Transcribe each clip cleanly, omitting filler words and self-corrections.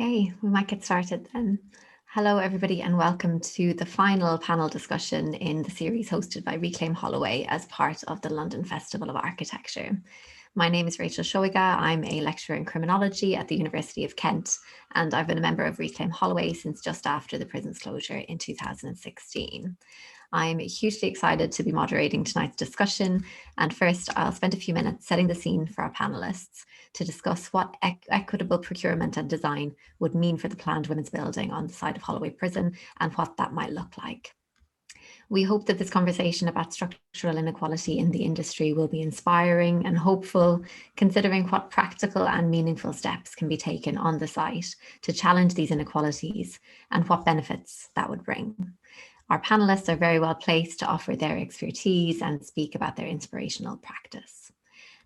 Okay, we might get started then. Hello, everybody, and welcome to the final panel discussion in the series hosted by Reclaim Holloway as part of the London Festival of Architecture. My name is Rachel Shoiga. I'm a lecturer in criminology at the University of Kent, and I've been a member of Reclaim Holloway since just after the prison's closure in 2016. I'm hugely excited to be moderating tonight's discussion, and first I'll spend a few minutes setting the scene for our panelists to discuss what equitable procurement and design would mean for the planned women's building on the site of Holloway Prison and what that might look like. We hope that this conversation about structural inequality in the industry will be inspiring and hopeful, considering what practical and meaningful steps can be taken on the site to challenge these inequalities and what benefits that would bring. Our panelists are very well placed to offer their expertise and speak about their inspirational practice.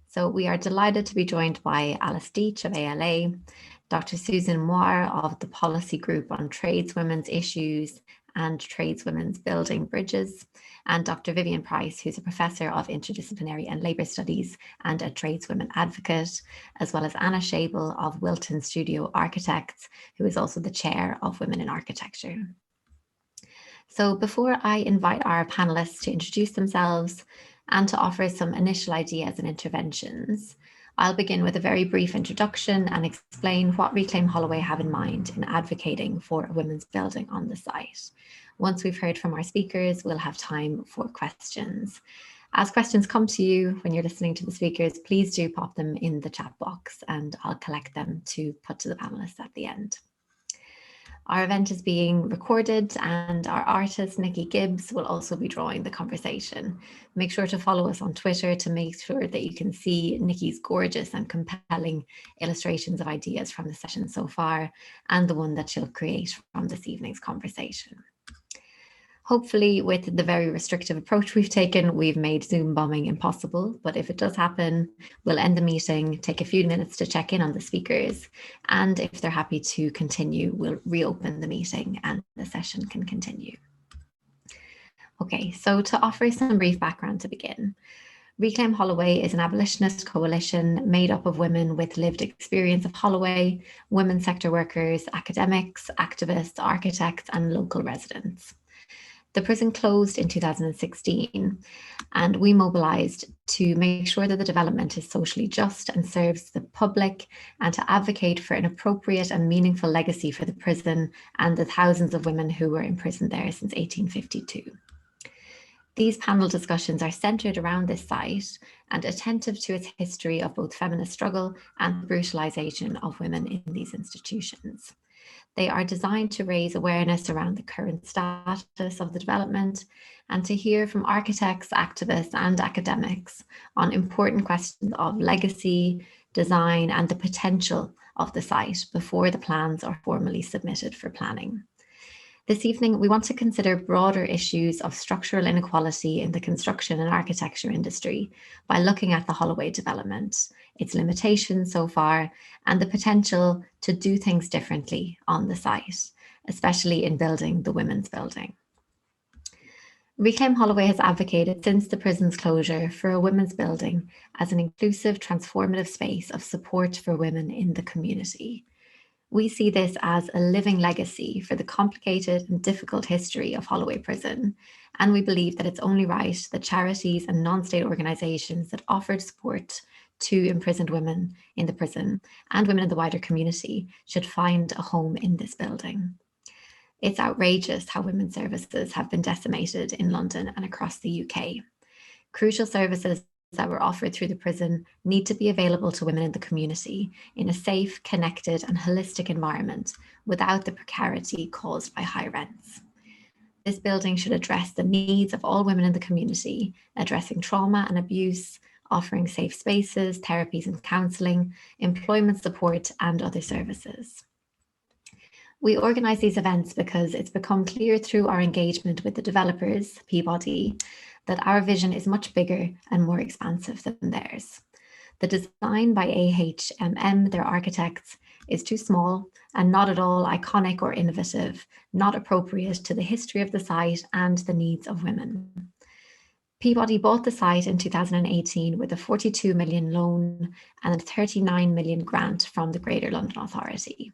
So we are delighted to be joined by Alice Dietsch of ALA, Dr. Susan Moir of the Policy Group on Tradeswomen's Issues and Tradeswomen's Building Bridges, and Dr. Vivian Price, who's a professor of interdisciplinary and labour studies and a tradeswomen advocate, as well as Anna Schabel of Wilton Studio Architects, who is also the chair of Women in Architecture. So before I invite our panelists to introduce themselves and to offer some initial ideas and interventions, I'll begin with a very brief introduction and explain what Reclaim Holloway have in mind in advocating for a women's building on the site. Once we've heard from our speakers, we'll have time for questions. As questions come to you when you're listening to the speakers, please do pop them in the chat box and I'll collect them to put to the panelists at the end. Our event is being recorded and our artist, Nikki Gibbs, will also be drawing the conversation. Make sure to follow us on Twitter to make sure that you can see Nikki's gorgeous and compelling illustrations of ideas from the session so far and the one that she'll create from this evening's conversation. Hopefully, with the very restrictive approach we've taken, we've made Zoom bombing impossible. But if it does happen, we'll end the meeting, take a few minutes to check in on the speakers. And if they're happy to continue, we'll reopen the meeting and the session can continue. Okay, so to offer some brief background to begin. Reclaim Holloway is an abolitionist coalition made up of women with lived experience of Holloway, women sector workers, academics, activists, architects, and local residents. The prison closed in 2016, and we mobilised to make sure that the development is socially just and serves the public, and to advocate for an appropriate and meaningful legacy for the prison and the thousands of women who were imprisoned there since 1852. These panel discussions are centred around this site and attentive to its history of both feminist struggle and brutalisation of women in these institutions. They are designed to raise awareness around the current status of the development and to hear from architects, activists, and academics on important questions of legacy, design, and the potential of the site before the plans are formally submitted for planning. This evening, we want to consider broader issues of structural inequality in the construction and architecture industry by looking at the Holloway development, its limitations so far, and the potential to do things differently on the site, especially in building the women's building. Reclaim Holloway has advocated since the prison's closure for a women's building as an inclusive, transformative space of support for women in the community. We see this as a living legacy for the complicated and difficult history of Holloway Prison, and we believe that it's only right that charities and non-state organisations that offered support to imprisoned women in the prison and women in the wider community should find a home in this building. It's outrageous how women's services have been decimated in London and across the UK. Crucial services that were offered through the prison need to be available to women in the community in a safe, connected, and holistic environment without the precarity caused by high rents. This building should address the needs of all women in the community, addressing trauma and abuse, offering safe spaces, therapies and counselling, employment support, and other services. We organise these events because it's become clear through our engagement with the developers, Peabody, that our vision is much bigger and more expansive than theirs. The design by AHMM, their architects, is too small and not at all iconic or innovative, not appropriate to the history of the site and the needs of women. Peabody bought the site in 2018 with a 42 million loan and a 39 million grant from the Greater London Authority.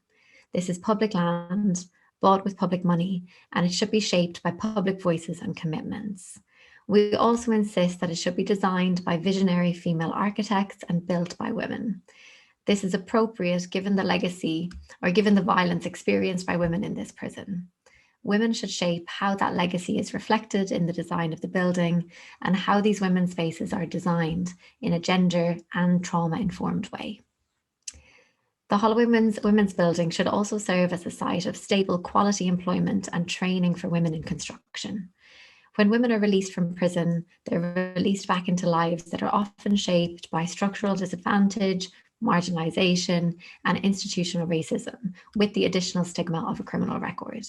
This is public land, bought with public money, and it should be shaped by public voices and commitments. We also insist that it should be designed by visionary female architects and built by women. This is appropriate given the legacy or given the violence experienced by women in this prison. Women should shape how that legacy is reflected in the design of the building and how these women's spaces are designed in a gender and trauma-informed way. The Holloway Women's Building should also serve as a site of stable quality employment and training for women in construction. When women are released from prison, they're released back into lives that are often shaped by structural disadvantage, marginalisation, and institutional racism, with the additional stigma of a criminal record.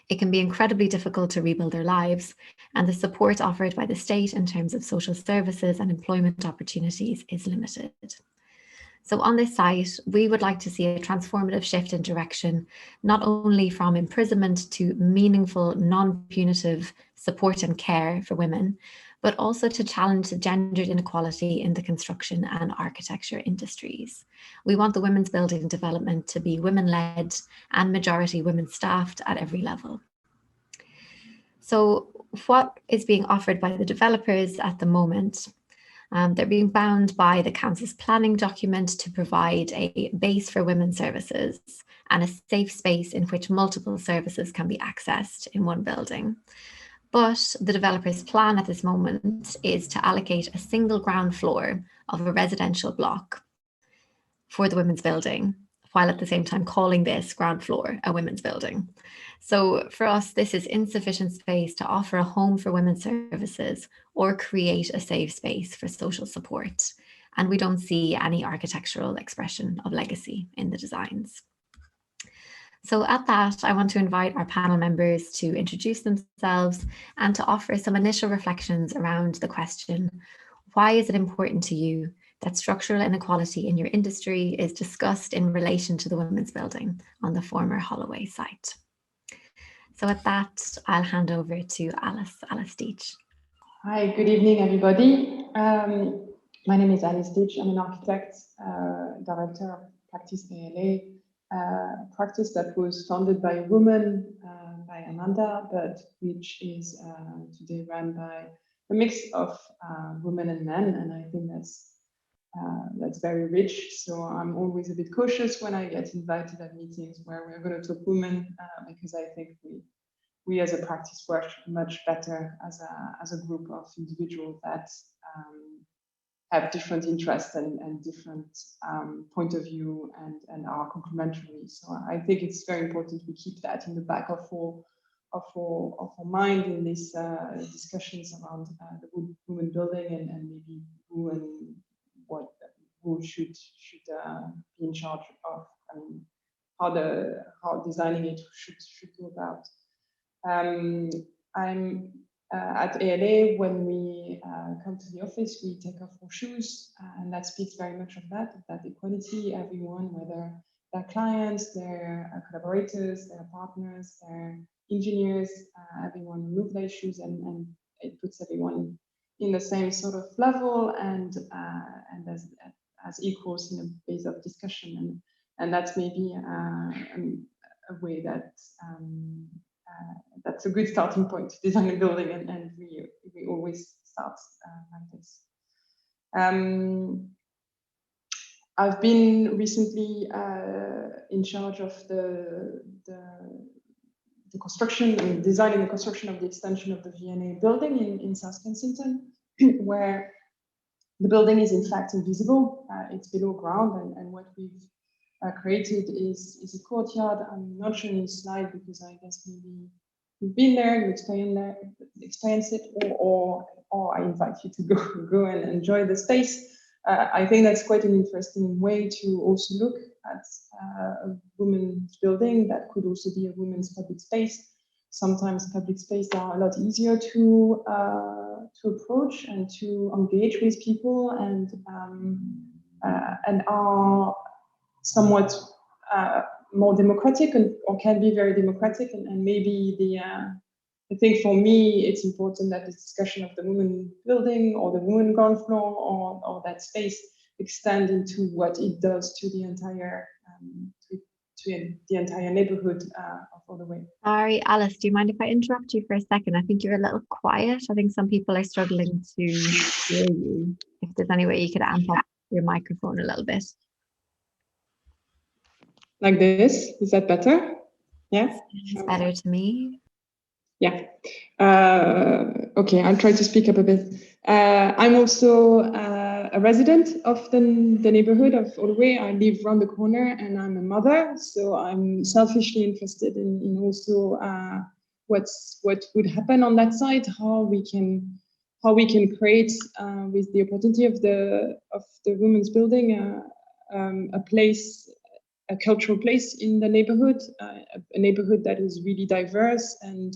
It can be incredibly difficult to rebuild their lives, and the support offered by the state in terms of social services and employment opportunities is limited. So on this site, we would like to see a transformative shift in direction, not only from imprisonment to meaningful, non-punitive support and care for women, but also to challenge the gendered inequality in the construction and architecture industries. We want the women's building development to be women-led and majority women staffed at every level. So what is being offered by the developers at the moment? They're being bound by the council's planning document to provide a base for women's services and a safe space in which multiple services can be accessed in one building. But the developer's plan at this moment is to allocate a single ground floor of a residential block for the women's building, while at the same time calling this ground floor a women's building. So for us, this is insufficient space to offer a home for women's services or create a safe space for social support. And we don't see any architectural expression of legacy in the designs. So at that, I want to invite our panel members to introduce themselves and to offer some initial reflections around the question, why is it important to you that structural inequality in your industry is discussed in relation to the women's building on the former Holloway site? So with that, I'll hand over to Alice Dietsch. Hi, good evening, everybody. My name is Alice Dietsch. I'm an architect, director of practice ALA, practice that was founded by a woman, by Amanda, but which is today run by a mix of women and men, and I think that's very rich. So I'm always a bit cautious when I get invited at meetings where we're going to talk women, because I think we as a practice work much better as a group of individuals that have different interests and different point of view and are complementary. So I think it's very important we keep that in the back of our mind in these discussions around the women building and maybe who should be in charge of how designing it should go about. I'm at ALA, when we come to the office, we take off our shoes, and that speaks very much of that equality. Everyone, whether their clients, their collaborators, their partners, their engineers, everyone remove their shoes, and it puts everyone in the same sort of level and as equals in a base of discussion, and that's maybe a way that that's a good starting point to design a building, and we always start like this. I've been recently in charge of the construction and designing the construction of the extension of the VNA building in South Kensington, where the building is in fact invisible. It's below ground, and what we've created is a courtyard. I'm not showing you a slide because I guess maybe you've been there, you experience it, or I invite you to go and enjoy the space. I think that's quite an interesting way to also look at a women's building that could also be a women's public space. Sometimes public spaces are a lot easier to approach and to engage with people, and are somewhat more democratic, or can be very democratic, and maybe I think for me it's important that the discussion of the women building or the women ground floor or that space extend into what it does to the entire the entire neighborhood of Holloway. Sorry, Alice, do you mind if I interrupt you for a second? I think you're a little quiet. I think some people are struggling to hear you. If there's any way you could amp up your microphone a little bit. Like this, is that better? Yeah? It's better to me. Yeah. Okay, I'll try to speak up a bit. I'm also a resident of the neighborhood of Holloway. I live around the corner and I'm a mother, so I'm selfishly interested in also what would happen on that side, how we can create with the opportunity of the women's building a place, a cultural place in the neighborhood, a neighborhood that is really diverse and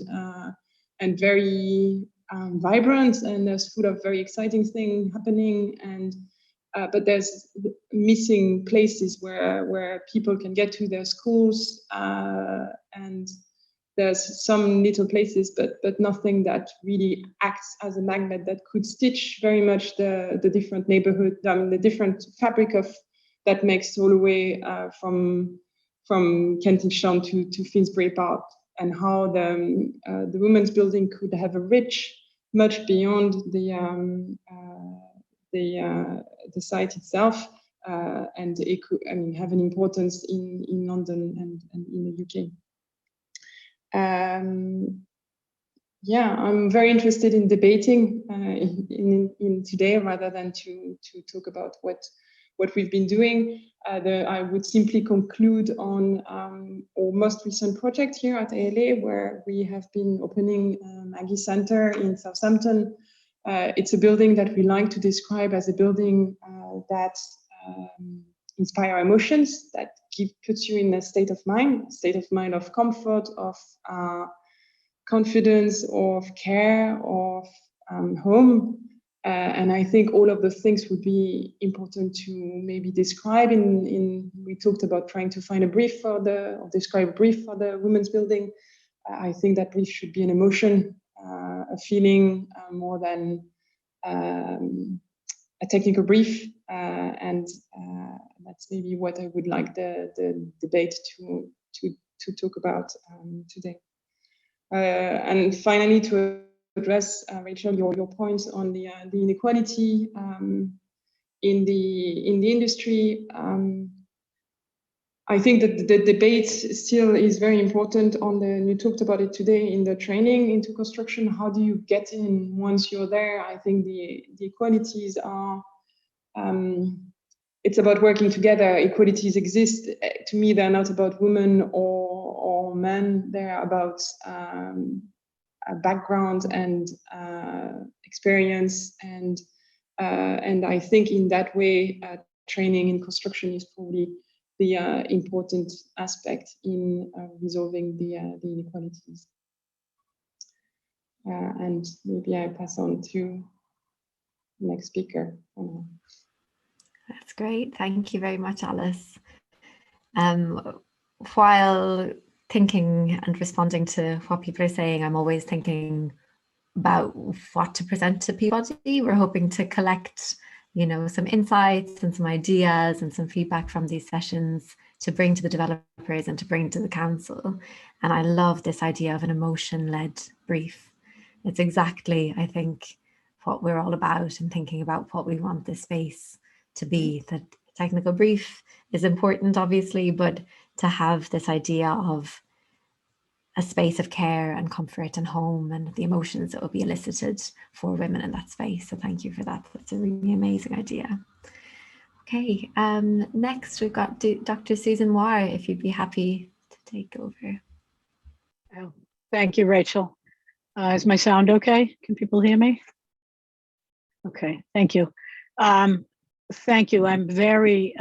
very vibrant, and there's full of very exciting things happening, and but there's missing places where people can get to their schools, and there's some little places, but nothing that really acts as a magnet that could stitch very much the different neighborhood, the different fabric of that makes Holloway from Kensington to Finsbury Park, and how the women's building could have a reach much beyond the site itself, and it could, have an importance in London and in the UK. Yeah, I'm very interested in debating in today rather than to talk about what we've been doing. I would simply conclude on our most recent project here at ALA, where we have been opening Maggie Center in Southampton. It's a building that we like to describe as a building that inspire emotions, that puts you in a state of mind of comfort, of confidence, of care, of home. And I think all of the things would be important to maybe describe we talked about trying to find a brief or describe a brief for the women's building. I think that brief should be an emotion, a feeling, more than a technical brief. And that's maybe what I would like the debate to talk about today. And finally, to address, Rachel, your points on the inequality in the industry. I think that the debate still is very important and you talked about it today in the training into construction. How do you get in once you're there? I think the equalities are, it's about working together. Equalities exist. To me, they're not about women or men. They're about background and experience, and I think in that way, training in construction is probably the important aspect in resolving the inequalities. And maybe I pass on to the next speaker. That's great. Thank you very much, Alice. While thinking and responding to what people are saying, I'm always thinking about what to present to people. We're hoping to collect, some insights and some ideas and some feedback from these sessions to bring to the developers and to bring to the council. And I love this idea of an emotion-led brief. It's exactly, I think, what we're all about and thinking about what we want this space to be. The technical brief is important, obviously, but to have this idea of a space of care and comfort and home and the emotions that will be elicited for women in that space. So thank you for that. That's a really amazing idea. Okay, next we've got Dr. Susan Moir, if you'd be happy to take over. Oh, thank you, Rachel. Is my sound okay? Can people hear me? Okay, thank you. Thank you. I'm very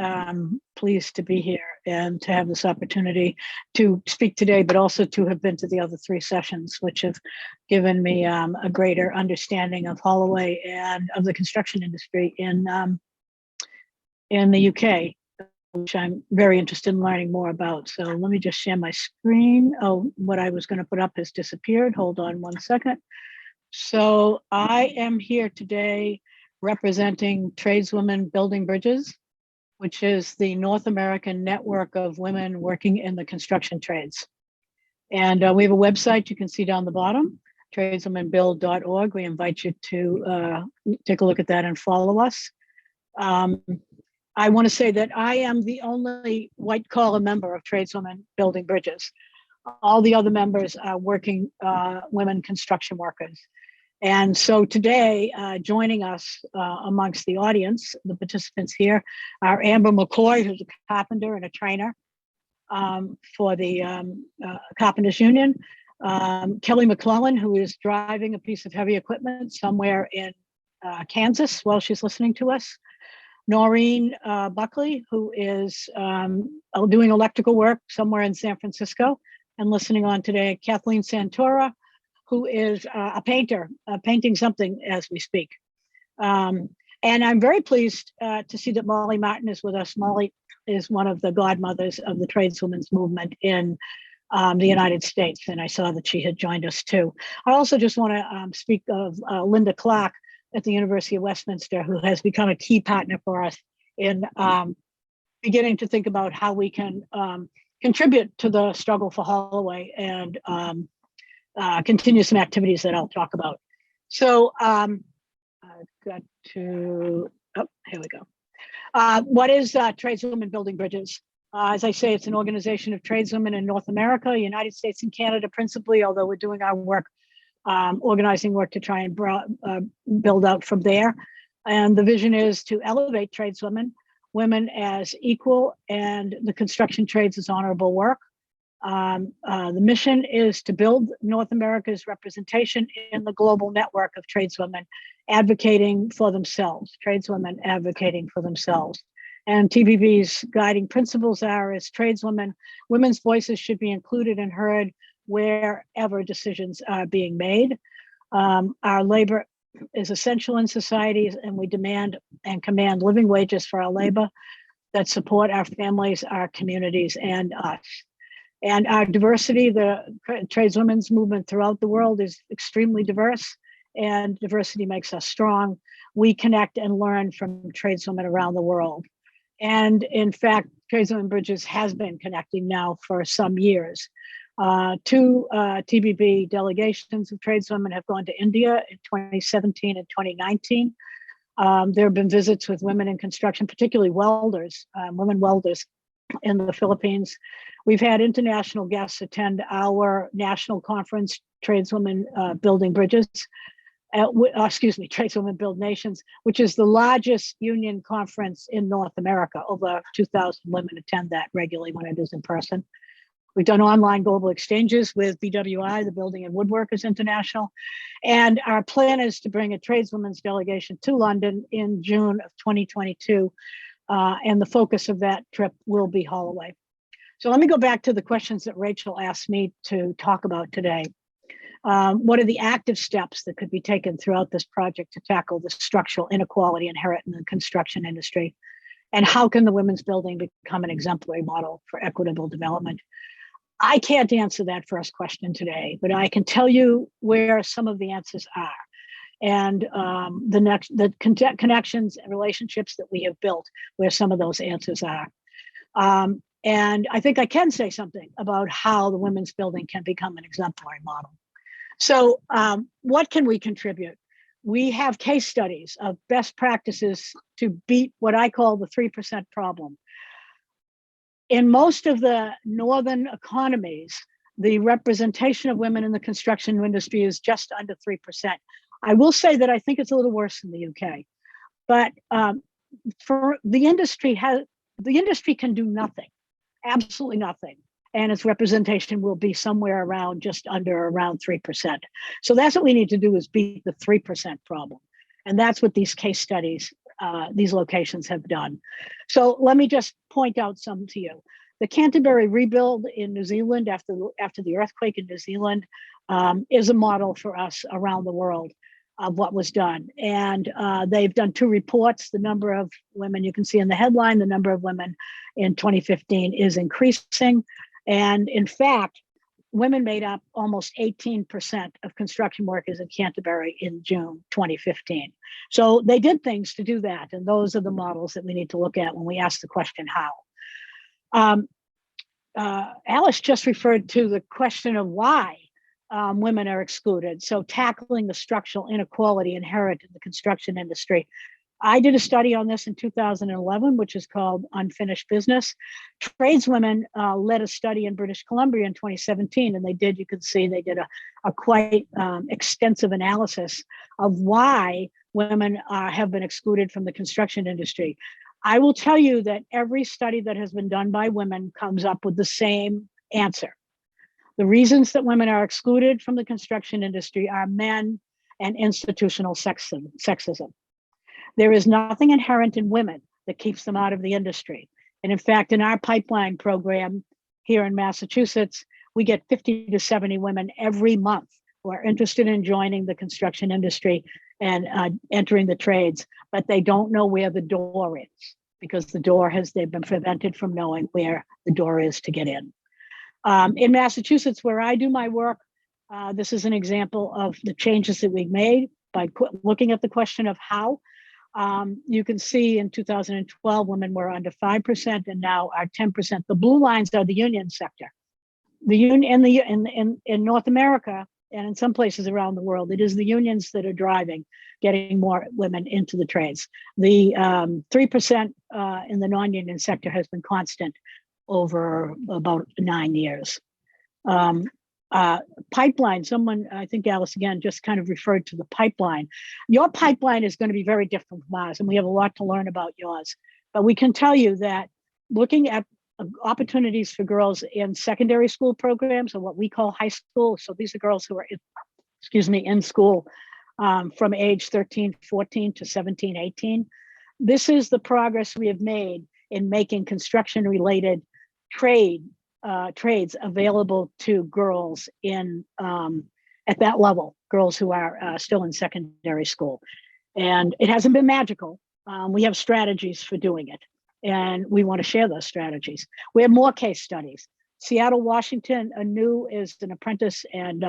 pleased to be here and to have this opportunity to speak today, but also to have been to the other three sessions, which have given me a greater understanding of Holloway and of the construction industry in the UK, which I'm very interested in learning more about. So let me just share my screen. Oh, what I was going to put up has disappeared. Hold on one second. So I am here today representing Tradeswomen Building Bridges. which is the North American Network of Women Working in the Construction Trades. And we have a website you can see down the bottom, tradeswomenbuild.org. We invite you to take a look at that and follow us. I want to say that I am the only white collar member of Tradeswomen Building Bridges. All the other members are working women construction workers. And so today, joining us amongst the audience, the participants here, are Amber McCoy, who's a carpenter and a trainer for the Carpenters Union, Kelly McClellan, who is driving a piece of heavy equipment somewhere in Kansas while she's listening to us, Noreen Buckley, who is doing electrical work somewhere in San Francisco and listening on today, Kathleen Santora, who is a painter, painting something as we speak. And I'm very pleased to see that Molly Martin is with us. Molly is one of the godmothers of the tradeswomen's movement in the United States, and I saw that she had joined us too. I also just want to speak of Linda Clark at the University of Westminster, who has become a key partner for us in beginning to think about how we can contribute to the struggle for Holloway and continue some activities that I'll talk about. So I've got to, oh, here we go. What is Tradeswomen Building Bridges? As I say, it's an organization of tradeswomen in North America, United States and Canada principally, although we're doing our work, organizing work to try and build out from there. And the vision is to elevate tradeswomen, women as equal, and the construction trades as honorable work. The mission is to build North America's representation in the global network of tradeswomen advocating for themselves, tradeswomen advocating for themselves. And TBB's guiding principles are, as tradeswomen, women's voices should be included and heard wherever decisions are being made. Our labor is essential in societies, and we demand and command living wages for our labor that support our families, our communities, and us. And our diversity, the tradeswomen's movement throughout the world is extremely diverse, and diversity makes us strong. We connect and learn from tradeswomen around the world. And in fact, Tradeswomen Bridges has been connecting now for some years. Two TBB delegations of tradeswomen have gone to India in 2017 and 2019. There have been visits with women in construction, particularly welders, women welders in the Philippines. We've had international guests attend our national conference, Tradeswomen Building Bridges, Tradeswomen Build Nations, which is the largest union conference in North America. Over 2,000 women attend that regularly when it is in person. We've done online global exchanges with BWI, the Building and Woodworkers International. And our plan is to bring a tradeswomen's delegation to London in June of 2022. And the focus of that trip will be Holloway. So let me go back to the questions that Rachel asked me to talk about today. What are the active steps that could be taken throughout this project to tackle the structural inequality inherent in the construction industry? And how can the women's building become an exemplary model for equitable development? I can't answer that first question today, but I can tell you where some of the answers are, and the connections and relationships that we have built where some of those answers are. And I think I can say something about how the women's building can become an exemplary model. So what can we contribute? We have case studies of best practices to beat what I call the 3% problem. In most of the northern economies, the representation of women in the construction industry is just under 3%. I will say that I think it's a little worse in the UK, but for the industry can do nothing, absolutely nothing. And its representation will be somewhere around around 3%. So that's what we need to do, is beat the 3% problem. And that's what these case studies, these locations have done. So let me just point out some to you. The Canterbury rebuild in New Zealand after the earthquake in New Zealand is a model for us around the world of what was done. And they've done 2 reports. The number of women, you can see in the headline, the number of women in 2015 is increasing. And in fact, women made up almost 18% of construction workers in Canterbury in June 2015. So they did things to do that. And those are the models that we need to look at when we ask the question, how? Alice just referred to the question of why women are excluded. So tackling the structural inequality inherent in the construction industry. I did a study on this in 2011, which is called Unfinished Business. Tradeswomen led a study in British Columbia in 2017, and you can see they did a quite extensive analysis of why women have been excluded from the construction industry. I will tell you that every study that has been done by women comes up with the same answer. The reasons that women are excluded from the construction industry are men and institutional sexism. There is nothing inherent in women that keeps them out of the industry. And in fact, in our pipeline program here in Massachusetts, we get 50 to 70 women every month who are interested in joining the construction industry and entering the trades, but they don't know where the door is because they've been prevented from knowing where the door is to get in. In Massachusetts, where I do my work, this is an example of the changes that we've made by looking at the question of how. You can see in 2012, women were under 5% and now are 10%. The blue lines are the union sector. The union in North America and in some places around the world, it is the unions that are driving getting more women into the trades. The 3% in the non-union sector has been constant over about 9 years. Pipeline, someone, I think Alice again, just kind of referred to the pipeline. Your pipeline is going to be very different from ours, and we have a lot to learn about yours. But we can tell you that looking at opportunities for girls in secondary school programs, or what we call high school, so these are girls who are, in school from age 13, 14 to 17, 18. This is the progress we have made in making construction-related trades available to girls in at that level, girls who are still in secondary school. And it hasn't been magical. We have strategies for doing it, and we want to share those strategies. We have more case studies. Seattle, Washington, ANEW is an apprentice and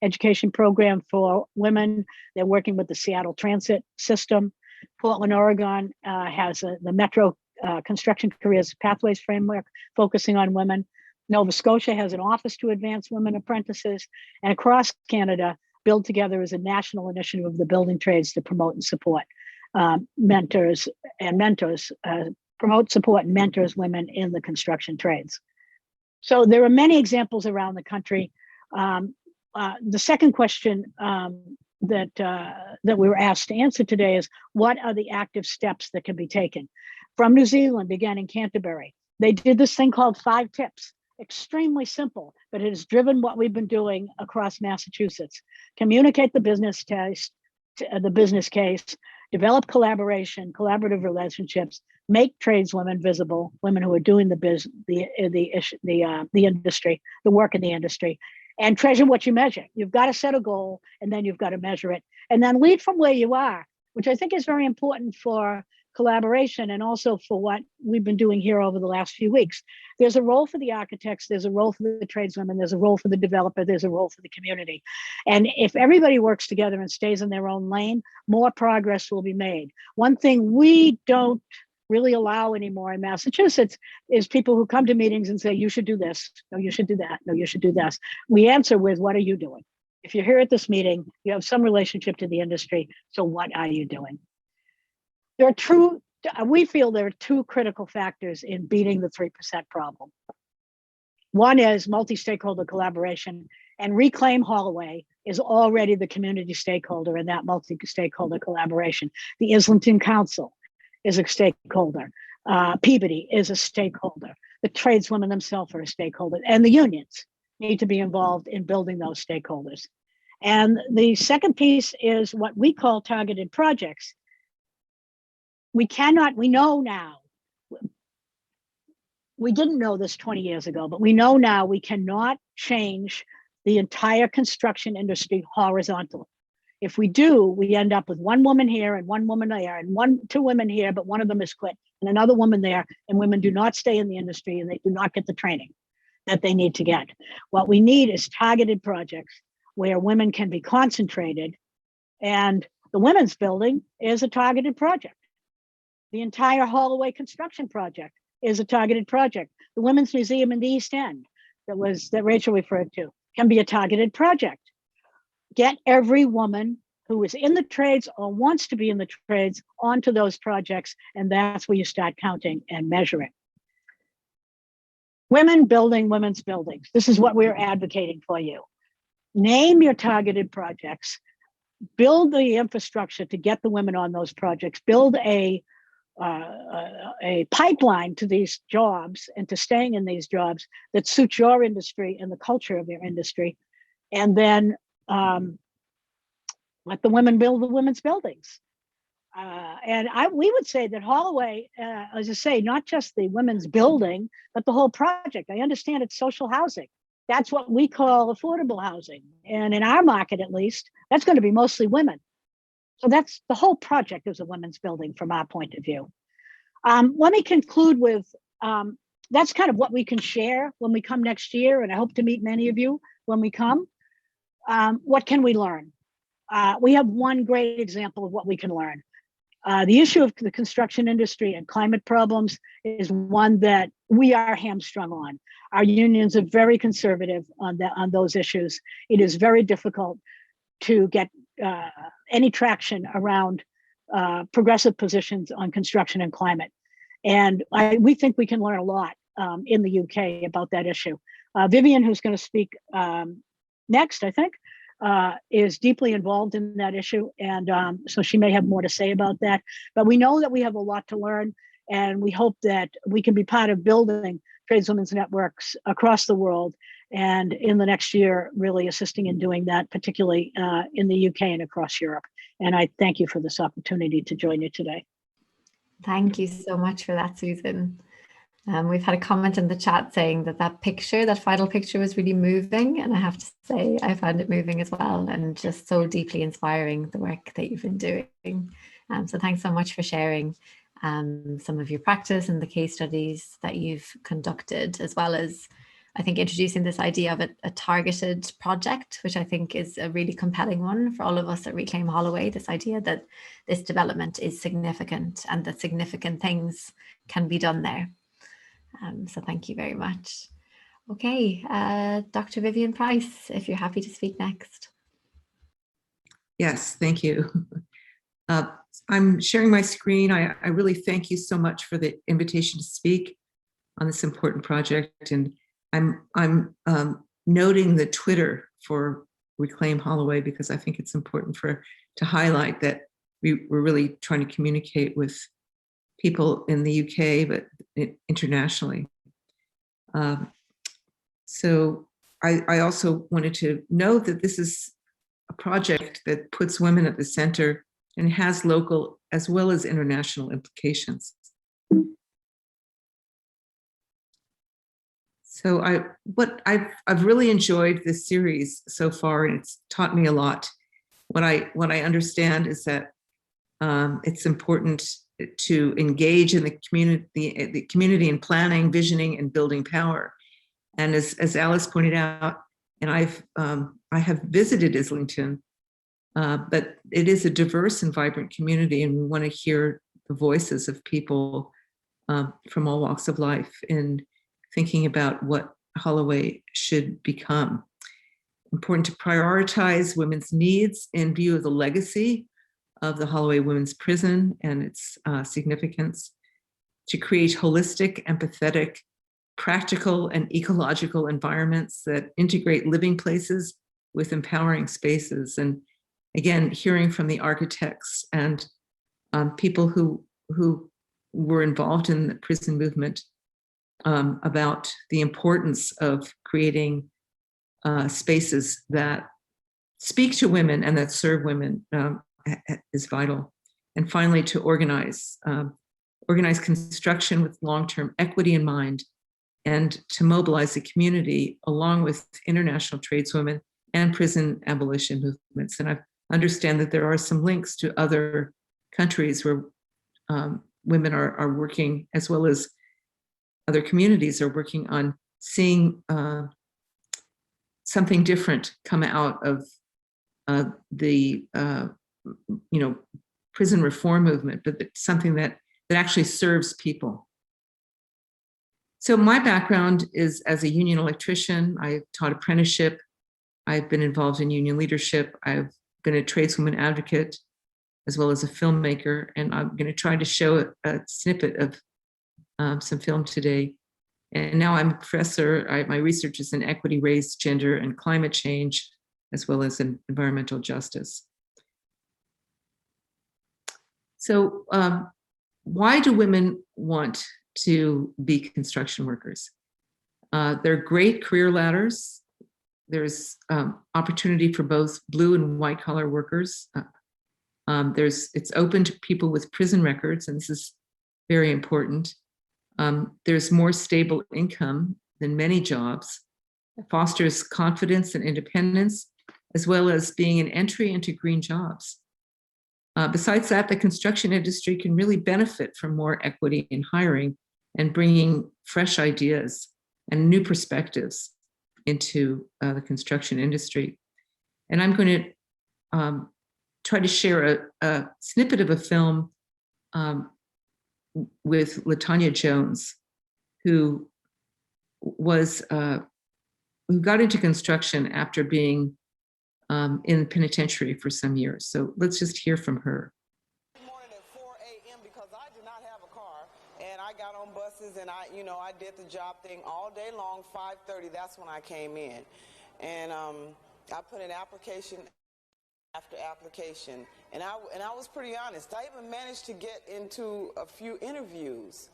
education program for women. They're working with the Seattle transit system. Portland, Oregon has the Metro Construction Careers Pathways Framework focusing on women. Nova Scotia has an office to advance women apprentices. And across Canada, Build Together is a national initiative of the building trades to promote and support promote, support, and mentors women in the construction trades. So there are many examples around the country. The second question that we were asked to answer today is, what are the active steps that can be taken? From New Zealand, again in Canterbury, they did this thing called 5 tips. Extremely simple, but it has driven what we've been doing across Massachusetts. Communicate the business case, develop collaborative relationships, make tradeswomen visible, women who are doing the industry, the work in the industry, and treasure what you measure. You've got to set a goal, and then you've got to measure it, and then lead from where you are, which I think is very important for collaboration and also for what we've been doing here over the last few weeks. There's a role for the architects, there's a role for the tradeswomen, there's a role for the developer, there's a role for the community. And if everybody works together and stays in their own lane, more progress will be made. One thing we don't really allow anymore in Massachusetts is people who come to meetings and say, you should do this, no, you should do that, no, you should do this. We answer with, what are you doing? If you're here at this meeting, you have some relationship to the industry, so what are you doing? We feel there are 2 critical factors in beating the 3% problem. One is multi-stakeholder collaboration, and Reclaim Holloway is already the community stakeholder in that multi-stakeholder collaboration. The Islington Council is a stakeholder. Peabody is a stakeholder. The tradeswomen themselves are a stakeholder, and the unions need to be involved in building those stakeholders. And the second piece is what we call targeted projects. We know now, we didn't know this 20 years ago, but we know now we cannot change the entire construction industry horizontally. If we do, we end up with 1 woman here and 1 woman there and 2 women here, but one of them is quit, and another woman there, and women do not stay in the industry and they do not get the training. that they need to get. What we need is targeted projects where women can be concentrated, and the women's building is a targeted project. The entire Holloway construction project is a targeted project. The Women's Museum in the East End that Rachel referred to can be a targeted project. Get every woman who is in the trades or wants to be in the trades onto those projects, and that's where you start counting and measuring. Women building women's buildings. This is what we're advocating for you. Name your targeted projects, build the infrastructure to get the women on those projects, build a pipeline to these jobs and to staying in these jobs that suits your industry and the culture of your industry, and then let the women build the women's buildings. We would say that Holloway, as I say, not just the women's building, but the whole project. I understand it's social housing. That's what we call affordable housing. And in our market, at least, that's going to be mostly women. So that's the whole project is a women's building from our point of view. Let me conclude with, that's kind of what we can share when we come next year. And I hope to meet many of you when we come. What can we learn? We have one great example of what we can learn. The issue of the construction industry and climate problems is one that we are hamstrung on. Our unions are very conservative on those issues. It is very difficult to get any traction around progressive positions on construction and climate. And we think we can learn a lot in the UK about that issue. Vivian, who's going to speak next, I think, is deeply involved in that issue. And so she may have more to say about that. But we know that we have a lot to learn, and we hope that we can be part of building tradeswomen's networks across the world, and in the next year, really assisting in doing that, particularly in the UK and across Europe. And I thank you for this opportunity to join you today. Thank you so much for that, Susan. We've had a comment in the chat saying that picture, that final picture, was really moving. And I have to say, I found it moving as well, and just so deeply inspiring, the work that you've been doing. So thanks so much for sharing some of your practice and the case studies that you've conducted, as well as, I think, introducing this idea of a targeted project, which I think is a really compelling one for all of us at Reclaim Holloway, this idea that this development is significant and that significant things can be done there. So thank you very much. Okay, Dr. Vivian Price, if you're happy to speak next. Yes, thank you. I'm sharing my screen. I really thank you so much for the invitation to speak on this important project. And I'm noting the Twitter for Reclaim Holloway because I think it's important to highlight that we're really trying to communicate with people in the UK, but internationally. So I also wanted to note that this is a project that puts women at the center and has local as well as international implications. So I've really enjoyed this series so far, and it's taught me a lot. What I understand is that it's important to engage in the community in planning, visioning, and building power. And as Alice pointed out, and I have visited Islington, but it is a diverse and vibrant community, and we want to hear the voices of people from all walks of life in thinking about what Holloway should become. Important to prioritize women's needs in view of the legacy of the Holloway Women's Prison and its significance, to create holistic, empathetic, practical, and ecological environments that integrate living places with empowering spaces. And again, hearing from the architects and people who were involved in the prison movement about the importance of creating spaces that speak to women and that serve women is vital. And finally, to organize construction with long-term equity in mind, and to mobilize the community along with international tradeswomen and prison abolition movements. And I understand that there are some links to other countries where women are working, as well as other communities are working on seeing something different come out of the prison reform movement, but something that actually serves people. So my background is as a union electrician. I taught apprenticeship. I've been involved in union leadership. I've been a tradeswoman advocate, as well as a filmmaker. And I'm going to try to show a snippet of some film today. And now I'm a professor. My research is in equity, race, gender, and climate change, as well as in environmental justice. So why do women want to be construction workers? They're great career ladders. There's opportunity for both blue and white collar workers. It's open to people with prison records, and this is very important. There's more stable income than many jobs. It fosters confidence and independence, as well as being an entry into green jobs. Besides that, the construction industry can really benefit from more equity in hiring and bringing fresh ideas and new perspectives into the construction industry. And I'm going to try to share a snippet of a film with LaTanya Jones, who got into construction after being in the penitentiary for some years. So let's just hear from her. Morning at 4 a.m. because I did not have a car, and I got on buses, and I did the job thing all day long. 5:30, that's when I came in, and I put in application after application, and I was pretty honest. I even managed to get into a few interviews,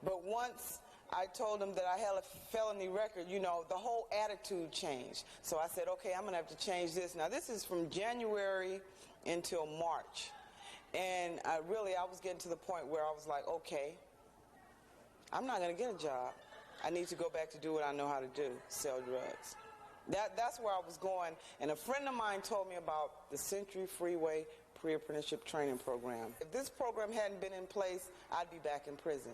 but once I told them that I had a felony record, the whole attitude changed. So I said, okay, I'm going to have to change this. Now, this is from January until March. And I was getting to the point where I was like, okay, I'm not going to get a job. I need to go back to do what I know how to do, sell drugs. That's where I was going. And a friend of mine told me about the Century Freeway Pre-Apprenticeship Training Program. If this program hadn't been in place, I'd be back in prison.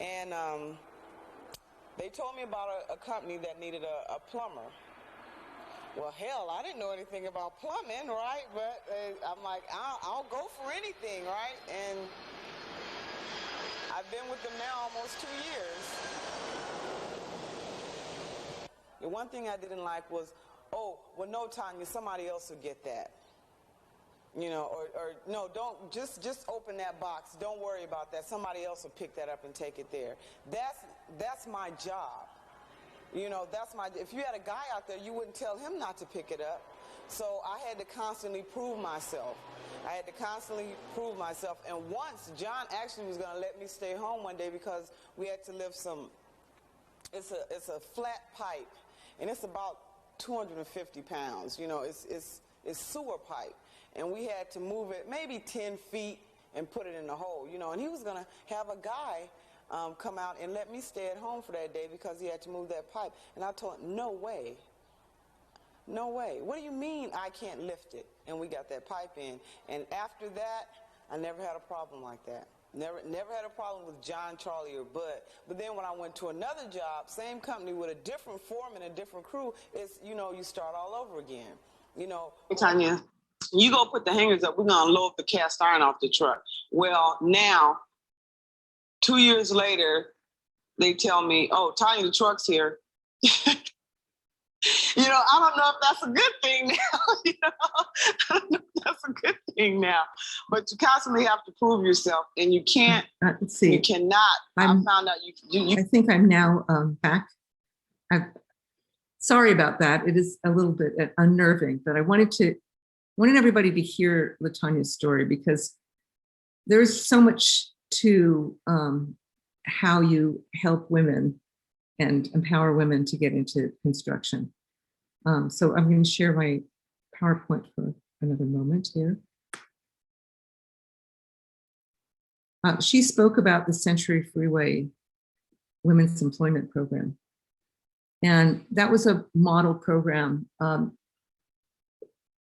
And they told me about a company that needed a plumber. Well, hell, I didn't know anything about plumbing, right? But I'm like, I'll go for anything, right? And I've been with them now almost 2 years. The one thing I didn't like was, oh, well, no, Tanya, somebody else will get that. Or no, don't just open that box. Don't worry about that. Somebody else will pick that up and take it there. That's my job. If you had a guy out there, you wouldn't tell him not to pick it up. So I had to constantly prove myself. And once John actually was going to let me stay home one day because we had to lift it's a flat pipe, and it's about 250 pounds. It's sewer pipe. And we had to move it maybe 10 feet and put it in the hole, and he was going to have a guy come out and let me stay at home for that day because he had to move that pipe. And I told him, no way. What do you mean I can't lift it? And we got that pipe in. And after that, I never had a problem like that. Never had a problem with John, Charlie, or Bud. But then when I went to another job, same company with a different foreman, a different crew, you start all over again. Hey, Tanya, you go put the hangers up. We're going to load the cast iron off the truck. Well, now, 2 years later, they tell me, oh, Tanya, the truck's here. I don't know if that's a good thing now. I don't know if that's a good thing now. But you constantly have to prove yourself, and you can't. Let's see. You cannot. I found out you. I think I'm now back. Sorry about that. It is a little bit unnerving, but I wanted everybody to hear LaTanya's story because there's so much to how you help women and empower women to get into construction. So I'm going to share my PowerPoint for another moment here. She spoke about the Century Freeway Women's Employment Program. And that was a model program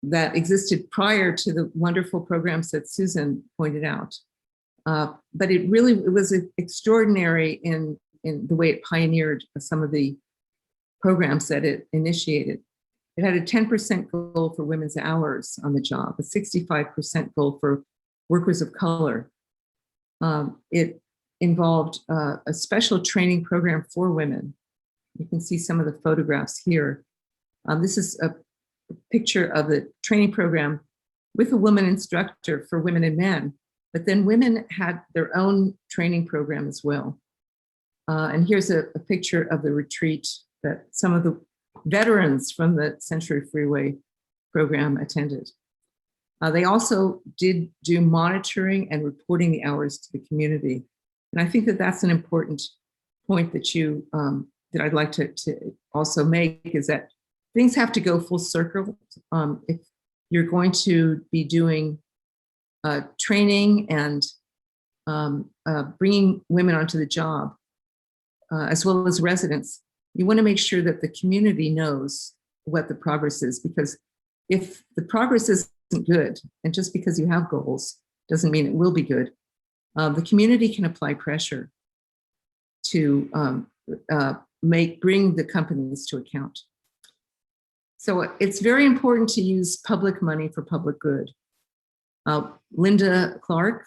that existed prior to the wonderful programs that Susan pointed out. But it was extraordinary in in the way it pioneered some of the programs that it initiated. It had a 10% goal for women's hours on the job, a 65% goal for workers of color. It involved a special training program for women. You can see some of the photographs here. This is a picture of the training program with a woman instructor for women and men, but then women had their own training program as well. And here's a picture of the retreat that some of the veterans from the Century Freeway program attended. They also did do monitoring and reporting the hours to the community. And I think that that's an important point that you that I'd like to also make, is that things have to go full circle. If you're going to be doing training and bringing women onto the job, as well as residents, you want to make sure that the community knows what the progress is, because if the progress isn't good, and just because you have goals doesn't mean it will be good, the community can apply pressure to bring the companies to account. So it's very important to use public money for public good. Linda Clark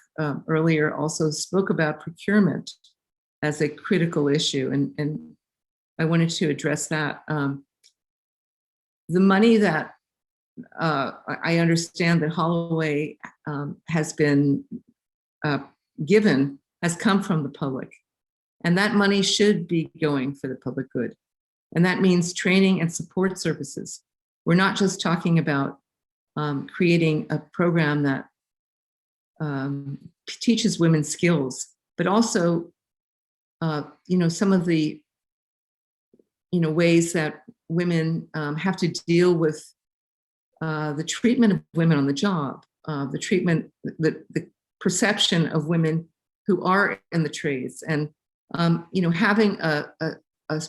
earlier also spoke about procurement as a critical issue, and I wanted to address that. The money that I understand that Holloway has been given has come from the public, and that money should be going for the public good. And that means training and support services. We're not just talking about creating a program that teaches women skills, but also, some of the, ways that women have to deal with the treatment of women on the job, the treatment, the perception of women who are in the trades, and having a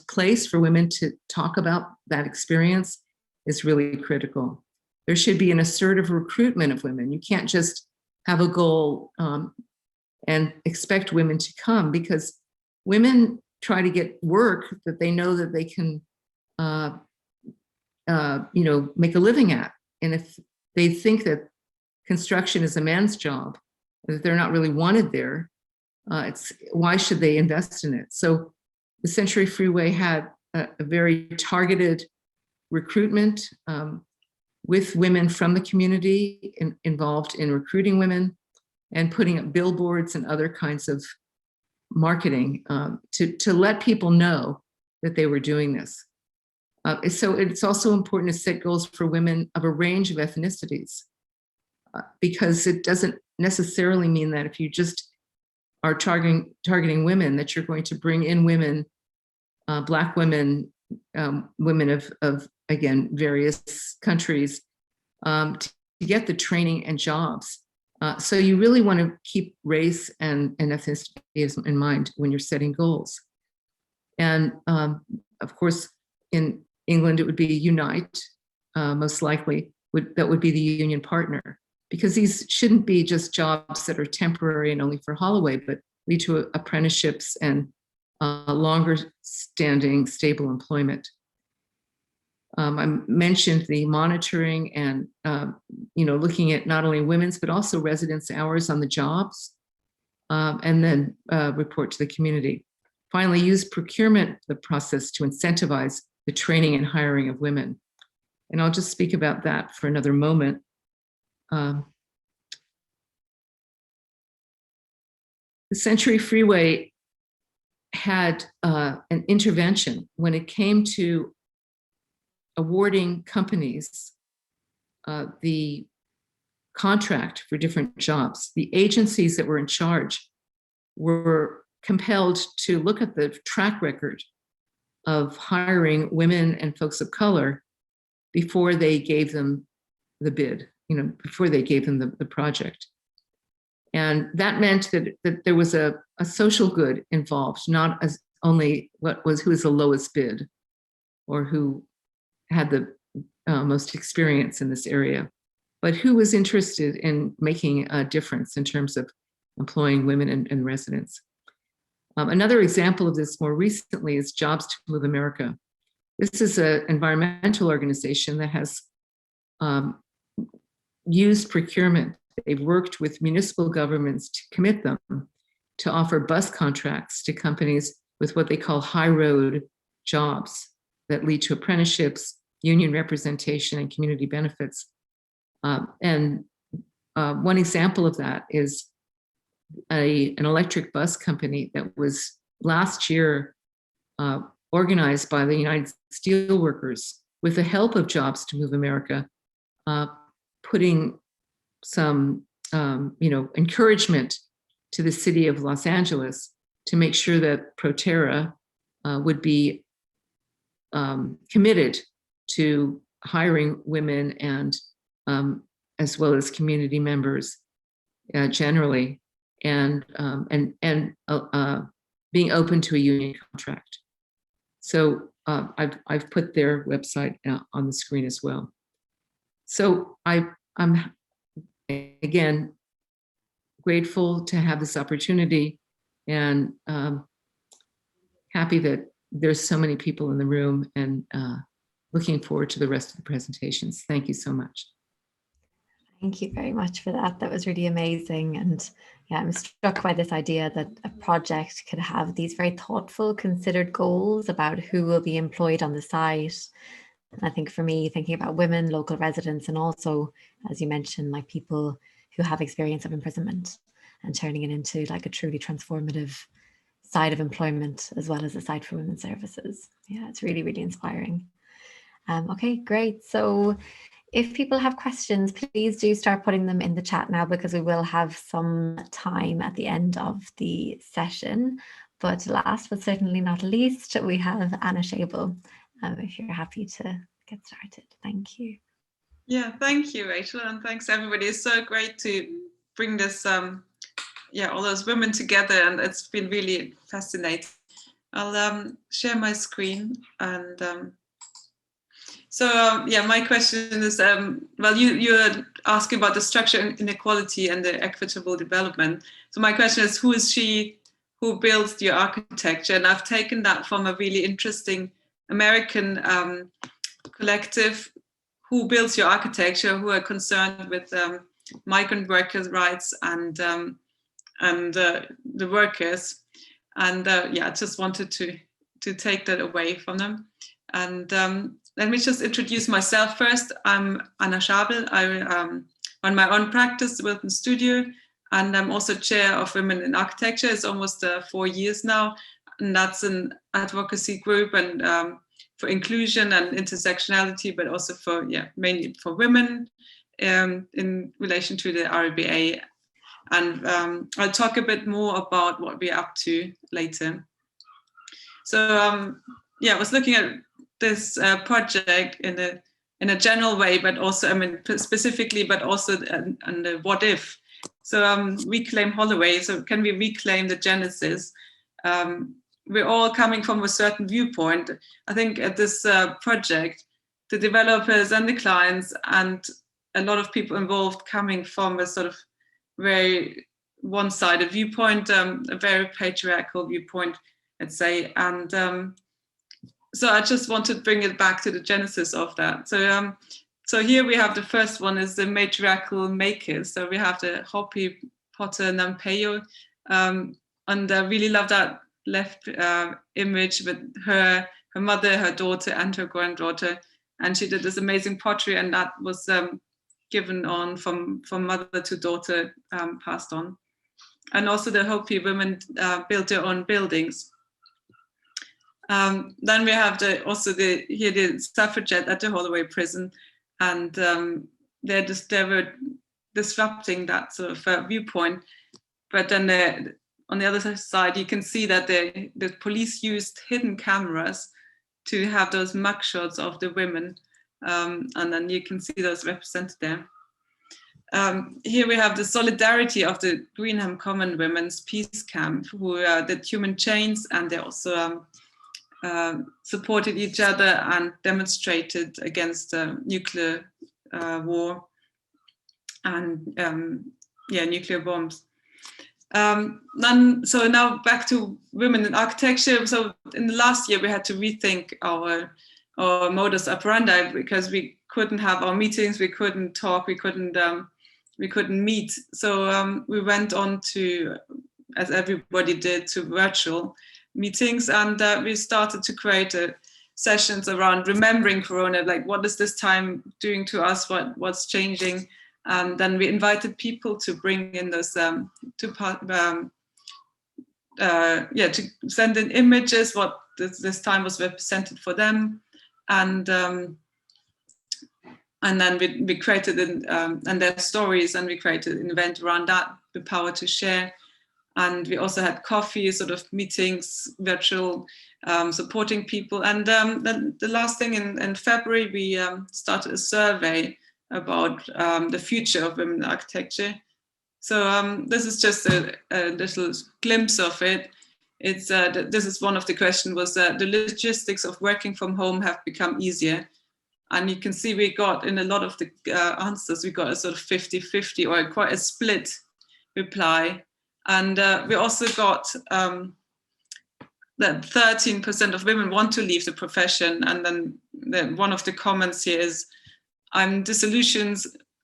place for women to talk about that experience is really critical. There should be an assertive recruitment of women. You can't just have a goal and expect women to come, because women try to get work that they know that they can, make a living at. And if they think that construction is a man's job, that they're not really wanted there, why should they invest in it? So the Century Freeway had a very targeted recruitment with women from the community involved in recruiting women and putting up billboards and other kinds of marketing to let people know that they were doing this. So it's also important to set goals for women of a range of ethnicities, because it doesn't necessarily mean that if you just are targeting women, that you're going to bring in women, Black women, women of again, various countries, to get the training and jobs. So you really want to keep race and ethnicity in mind when you're setting goals. And of course, in England, it would be Unite, most likely, that would be the union partner, because these shouldn't be just jobs that are temporary and only for Holloway, but lead to apprenticeships and longer standing stable employment. I mentioned the monitoring and looking at not only women's but also residents' hours on the jobs, and then report to the community. Finally, use procurement, the process, to incentivize the training and hiring of women. And I'll just speak about that for another moment. The Century Freeway had an intervention when it came to awarding companies the contract for different jobs. The agencies that were in charge were compelled to look at the track record of hiring women and folks of color before they gave them the bid, before they gave them the project. And that meant that there was a social good involved, not as only who was the lowest bid or who had the most experience in this area, but who was interested in making a difference in terms of employing women and residents. Another example of this more recently is Jobs to Move America. This is an environmental organization that has used procurement. They've worked with municipal governments to commit them to offer bus contracts to companies with what they call high road jobs that lead to apprenticeships, union representation, and community benefits. And one example of that is an electric bus company that was last year organized by the United Steelworkers with the help of Jobs to Move America, putting some encouragement to the city of Los Angeles to make sure that Proterra would be committed to hiring women and as well as community members generally, and being open to a union contract. So I've put their website on the screen as well. So I'm again grateful to have this opportunity, and happy that there's so many people in the room, and looking forward to the rest of the presentations. Thank you so much. Thank you very much for that. That was really amazing. And yeah, I'm struck by this idea that a project could have these very thoughtful, considered goals about who will be employed on the site. And I think for me, thinking about women, local residents, and also, as you mentioned, like people who have experience of imprisonment, and turning it into like a truly transformative side of employment as well as a side for women's services. Yeah, it's really, really inspiring. Okay, great. So if people have questions, please do start putting them in the chat now, because we will have some time at the end of the session. But last but certainly not least, we have Anna Schabel, if you're happy to get started. Thank you. Yeah, thank you, Rachel, and thanks everybody. It's so great to bring this, all those women together, and it's been really fascinating. I'll share my screen, and my question is, you're asking about the structure and inequality and the equitable development. So my question is, who is she who builds your architecture? And I've taken that from a really interesting American collective, Who Builds Your Architecture, who are concerned with migrant workers' rights and the workers. And I just wanted to take that away from them. And let me just introduce myself first. I'm Anna Schabel. I run my own practice, Wilton Studio, and I'm also chair of Women in Architecture. It's almost 4 years now, and that's an advocacy group and for inclusion and intersectionality, but also for mainly for women in relation to the RBA. And I'll talk a bit more about what we're up to later. So I was looking at this project in a general way, but also, specifically, but also and the what if. So reclaim Holloway. So can we reclaim the Genesis? We're all coming from a certain viewpoint. I think at this project, the developers and the clients and a lot of people involved coming from a sort of very one-sided viewpoint, a very patriarchal viewpoint, let's say. And so I just want to bring it back to the genesis of that. So here we have the first one is the matriarchal makers. So we have the Hopi, Potter, Nampeyo. And I really love that left image with her mother, her daughter, and her granddaughter. And she did this amazing pottery, and that was given on from mother to daughter, passed on. And also the Hopi women built their own buildings. Then we have the suffragette at the Holloway Prison, and they were disrupting that sort of viewpoint. But then on the other side, you can see that the police used hidden cameras to have those mugshots of the women, and then you can see those represented there. Here we have the solidarity of the Greenham Common Women's Peace Camp, who did human chains, and they also supported each other and demonstrated against nuclear war and nuclear bombs. So now back to women in architecture. So in the last year, we had to rethink our modus operandi because we couldn't have our meetings, we couldn't talk, we couldn't meet. So we went on to, as everybody did, to virtual meetings, and we started to create sessions around remembering Corona, like what is this time doing to us, what's changing. And then we invited people to bring in those to send in images, what this time was represented for them, and then we created and their stories, and we created an event around that, the power to share. And we also had coffee sort of meetings, virtual, supporting people. And then the last thing in February, we started a survey about the future of women in architecture. So this is just a little glimpse of it. It's this is one of the questions, was the logistics of working from home have become easier. And you can see we got in a lot of the answers, we got a sort of 50-50 or quite a split reply. And we also got that 13% of women want to leave the profession. And then one of the comments here is, I'm disillusioned,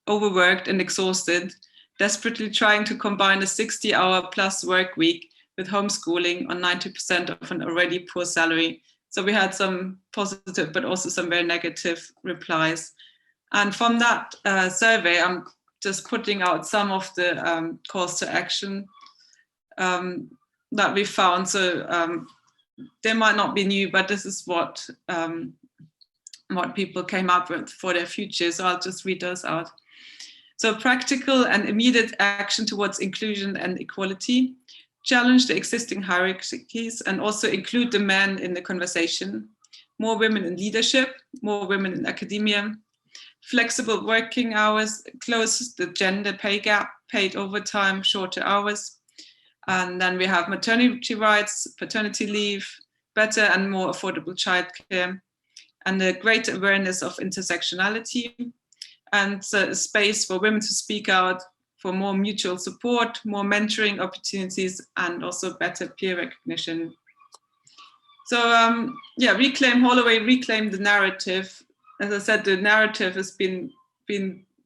overworked and exhausted, desperately trying to combine a 60-hour plus work week with homeschooling on 90% of an already poor salary. So we had some positive, but also some very negative replies. And from that survey, I'm just putting out some of the calls to action that we found. So they might not be new, but this is what people came up with for their future. So I'll just read those out. So practical and immediate action towards inclusion and equality, challenge the existing hierarchies and also include the men in the conversation, more women in leadership, more women in academia, flexible working hours, close the gender pay gap, paid overtime, shorter hours. And then we have maternity rights, paternity leave, better and more affordable childcare, and a greater awareness of intersectionality, and a space for women to speak out, for more mutual support, more mentoring opportunities, and also better peer recognition. So Holloway reclaimed the narrative. As I said, the narrative has been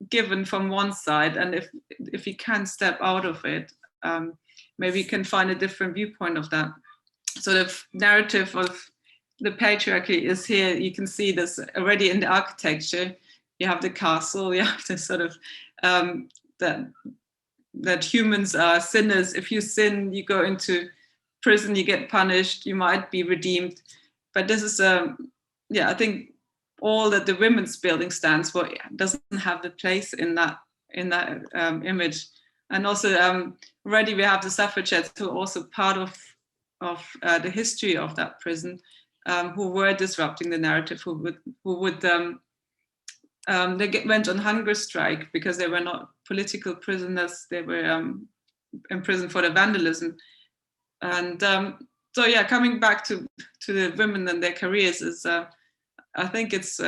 given from one side, and if we can step out of it, maybe you can find a different viewpoint of that. So the narrative of the patriarchy is here. You can see this already in the architecture. You have the castle, you have the sort of that humans are sinners. If you sin, you go into prison, you get punished, you might be redeemed. But this is, I think all that the women's building stands for doesn't have the place in that image. And also already we have the suffragettes who are also part of the history of that prison, who were disrupting the narrative, who would went on hunger strike because they were not political prisoners. They were imprisoned for the vandalism. And coming back to the women and their careers is, I think it's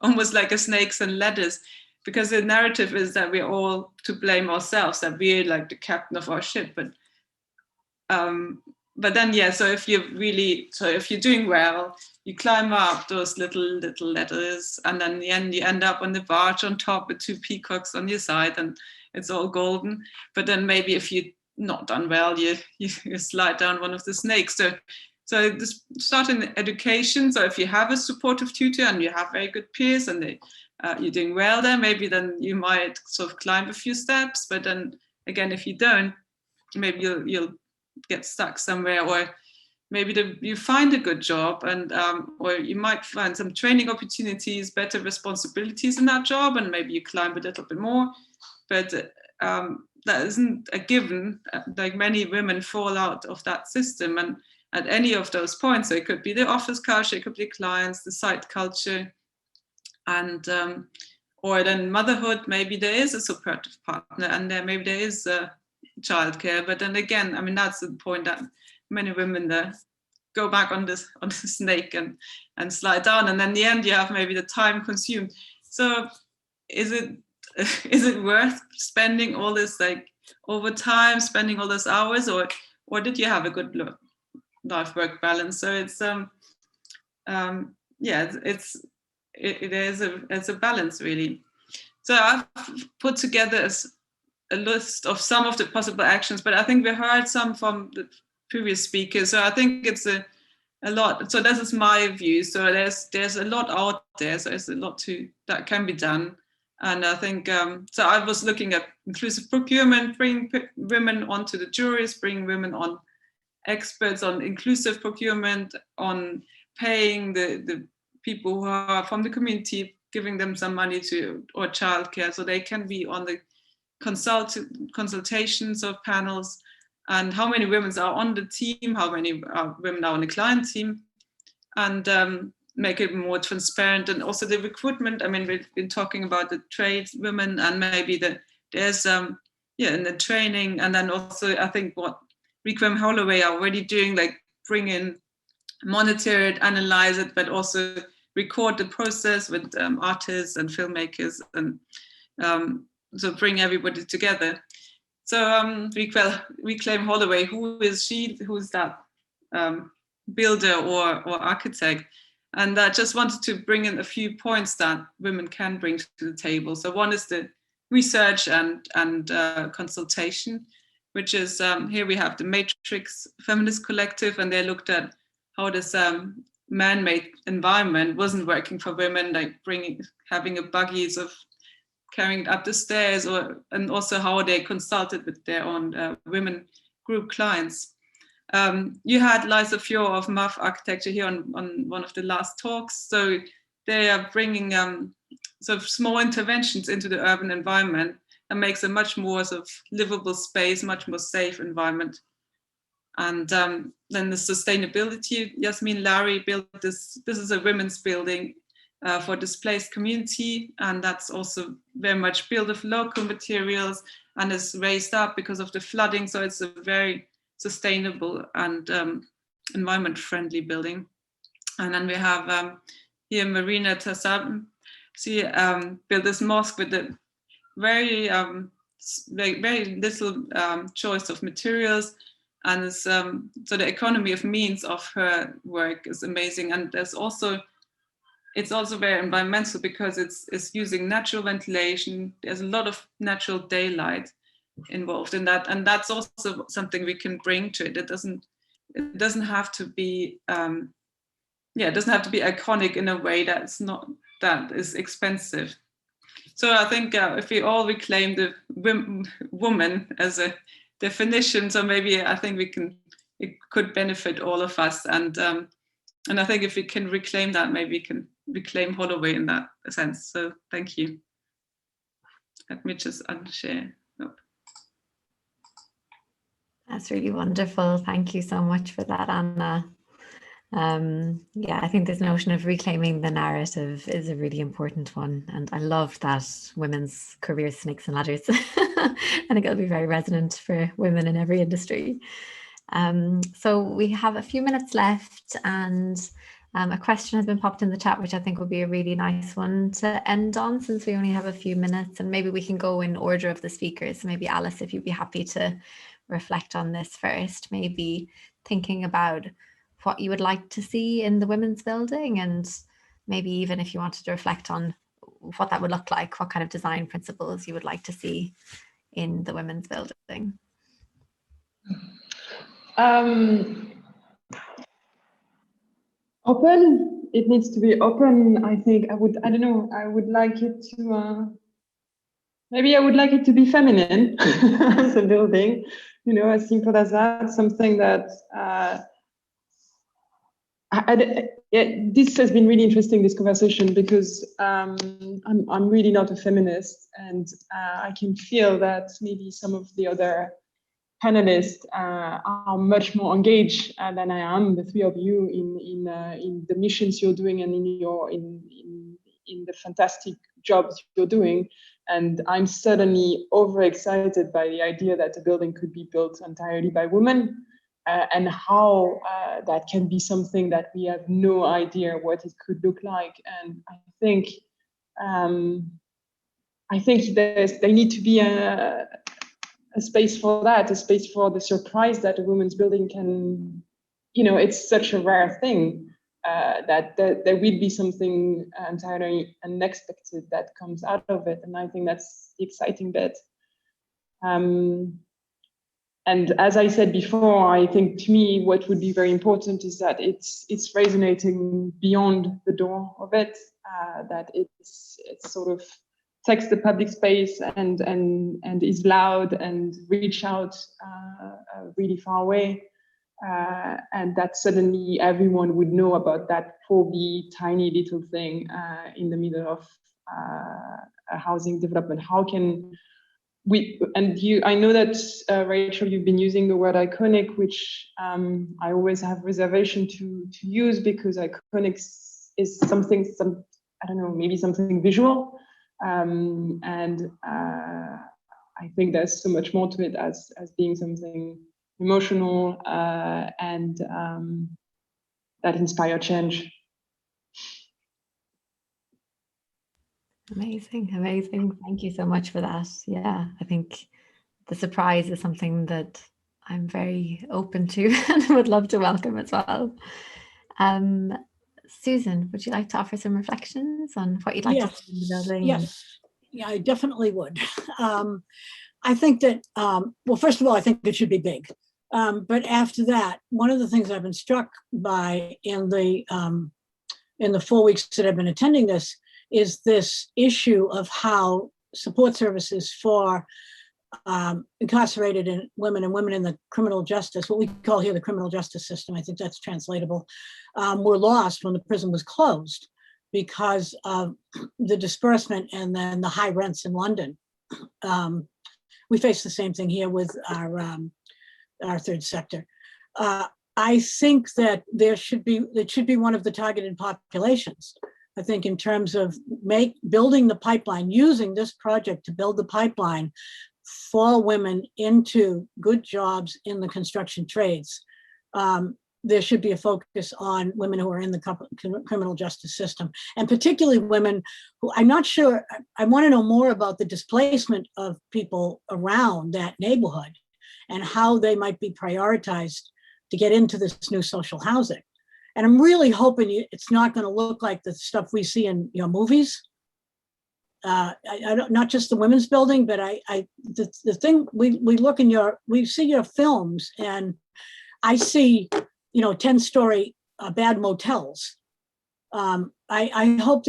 almost like a snakes and ladders, because the narrative is that we're all to blame ourselves, that we're like the captain of our ship. But then, so if you're doing well, you climb up those little ladders, and then in the end you end up on the barge on top with two peacocks on your side, and it's all golden. But then maybe if you've not done well, you slide down one of the snakes. So this start in education. So if you have a supportive tutor and you have very good peers and you're doing well there, maybe then you might sort of climb a few steps. But then again, if you don't, maybe you'll get stuck somewhere, or maybe you find a good job, and or you might find some training opportunities, better responsibilities in that job, and maybe you climb a little bit more. But that isn't a given. Like many women fall out of that system, and at any of those points, so it could be the office culture, it could be clients, the site culture, and or then motherhood. Maybe there is a supportive partner, and maybe there is childcare. But then again, I mean, that's the point that many women go back on the snake and slide down, and then in the end you have maybe the time consumed. So is it worth spending all this like overtime, spending all those hours, or did you have a good life-work balance? So it's it's a balance, really. So I've put together a list of some of the possible actions, but I think we heard some from the previous speakers. So I think it's a lot. So this is my view. So there's a lot out there. So there's a lot that can be done. And I think, so I was looking at inclusive procurement, bring women onto the juries, bring women on experts on inclusive procurement, on paying the people who are from the community, giving them some money or childcare, so they can be on the consultations of panels, and how many women are on the team, how many women are on the client team, and make it more transparent. And also the recruitment. I mean, we've been talking about the tradeswomen, and maybe there's in the training, and then also I think what Reclaim Holloway are already doing, like bring in, monitor it, analyze it, but also record the process with artists and filmmakers, and so bring everybody together. So Reclaim Holloway, who is she? Who's that builder or architect? And I just wanted to bring in a few points that women can bring to the table. So one is the research and consultation, which is here we have the Matrix Feminist Collective, and they looked at how this man-made environment wasn't working for women, like having a buggies of carrying it up the stairs, and also how they consulted with their own women group clients. You had Liza Fior of MAF Architecture here on one of the last talks. So they are bringing sort of small interventions into the urban environment and makes a much more sort of livable space, much more safe environment. And then the sustainability, Yasmin Larry built this is a women's building for displaced community, and that's also very much built of local materials and is raised up because of the flooding. So it's a very sustainable and environment-friendly building. And then we have here Marina Tassab. She built this mosque with a very little choice of materials, and it's, so the economy of means of her work is amazing. And it's also very environmental because it's using natural ventilation. There's a lot of natural daylight involved in that, and that's also something we can bring to it. It doesn't have to be it doesn't have to be iconic in a way that is expensive. So I think if we all reclaim the woman as a definition, so maybe I think it could benefit all of us, and I think if we can reclaim that, maybe we can reclaim Holloway in that sense. So thank you. Let me just unshare. That's really wonderful. Thank you so much for that, Anna. I think this notion of reclaiming the narrative is a really important one, and I love that women's careers, snakes and ladders. I think it'll be very resonant for women in every industry. So we have a few minutes left, and a question has been popped in the chat, which I think would be a really nice one to end on, since we only have a few minutes, and maybe we can go in order of the speakers. So maybe Alice, if you'd be happy to reflect on this first, maybe thinking about what you would like to see in the women's building, and maybe even if you wanted to reflect on what that would look like, what kind of design principles you would like to see in the women's building. Open. It needs to be open. I think I would like it to, maybe I would like it to be feminine as a building, as simple as that, something that, this has been really interesting, this conversation, because I'm really not a feminist, and I can feel that maybe some of the other panelists are much more engaged than I am, the three of you, in the missions you're doing and in the fantastic jobs you're doing. And I'm certainly overexcited by the idea that a building could be built entirely by women. And how that can be something that we have no idea what it could look like. And I think there need to be a space for that, a space for the surprise that a women's building can, it's such a rare thing that there will be something entirely unexpected that comes out of it. And I think that's the exciting bit. And as I said before, I think to me, what would be very important is that it's resonating beyond the door of it, that it's sort of takes the public space and is loud and reach out really far away. And that suddenly everyone would know about that probably tiny little thing in the middle of a housing development. How can I know that Rachel, you've been using the word iconic, which I always have reservation to use, because iconic is something, I don't know, maybe something visual, and I think there's so much more to it as being something emotional and that inspire change. Amazing, amazing. Thank you so much for that. Yeah, I think the surprise is something that I'm very open to and would love to welcome as well. Susan, would you like to offer some reflections on what you'd like to see in the building? Yes, yeah, I definitely would. I think that, well, first of all, I think it should be big. But after that, one of the things I've been struck by in the 4 weeks that I've been attending this is this issue of how support services for incarcerated women and women in the criminal justice, what we call here the criminal justice system, I think that's translatable, were lost when the prison was closed because of the disbursement and then the high rents in London. We face the same thing here with our third sector. I think that it should be one of the targeted populations. I think in terms of building the pipeline, using this project to build the pipeline for women into good jobs in the construction trades. There should be a focus on women who are in the criminal justice system, and particularly women who I'm not sure, I want to know more about the displacement of people around that neighborhood and how they might be prioritized to get into this new social housing. And I'm really hoping it's not going to look like the stuff we see in movies. I don't, not just the women's building, but the thing we see your films, and I see 10-story bad motels. I hope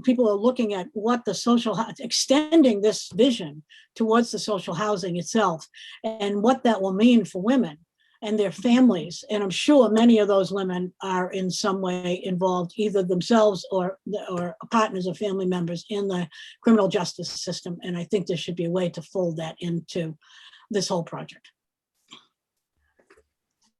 people are looking at what the extending this vision towards the social housing itself and what that will mean for women and their families. And I'm sure many of those women are in some way involved, either themselves or partners or family members in the criminal justice system. And I think there should be a way to fold that into this whole project.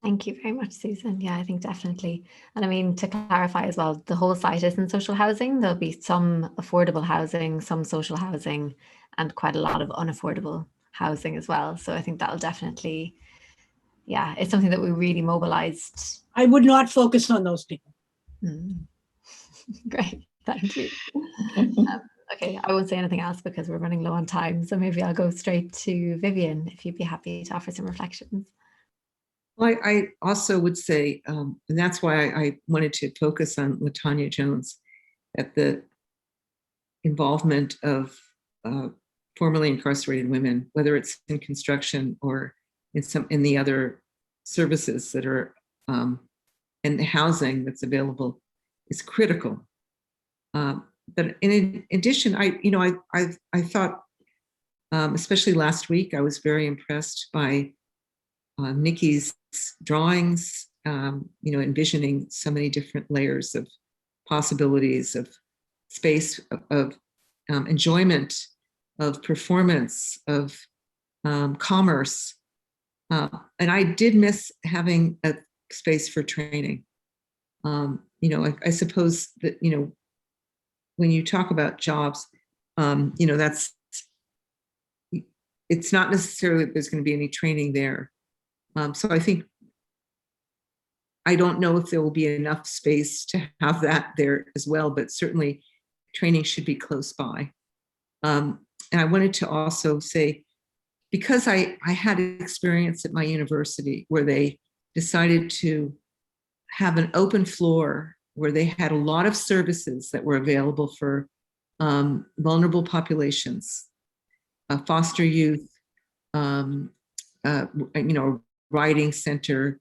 Thank you very much, Susan. Yeah, I think definitely. And I mean, to clarify as well, the whole site isn't social housing. There'll be some affordable housing, some social housing, and quite a lot of unaffordable housing as well. So I think that'll definitely, yeah, it's something that we really mobilized. I would not focus on those people. Great, thank you. Okay, I won't say anything else because we're running low on time. So maybe I'll go straight to Vivian, if you'd be happy to offer some reflections. Well, I also would say, and that's why I wanted to focus on LaTanya Jones, at the involvement of formerly incarcerated women, whether it's in construction or in the other services that are and the housing that's available, is critical. But in addition, I thought, especially last week, I was very impressed by Nikki's drawings, envisioning so many different layers of possibilities of space, of enjoyment, of performance, of commerce. And I did miss having a space for training. I suppose that, when you talk about jobs, it's not necessarily that there's going to be any training there. So I don't know if there will be enough space to have that there as well, but certainly training should be close by. And I wanted to also say, because I had experience at my university where they decided to have an open floor where they had a lot of services that were available for vulnerable populations, foster youth, writing center.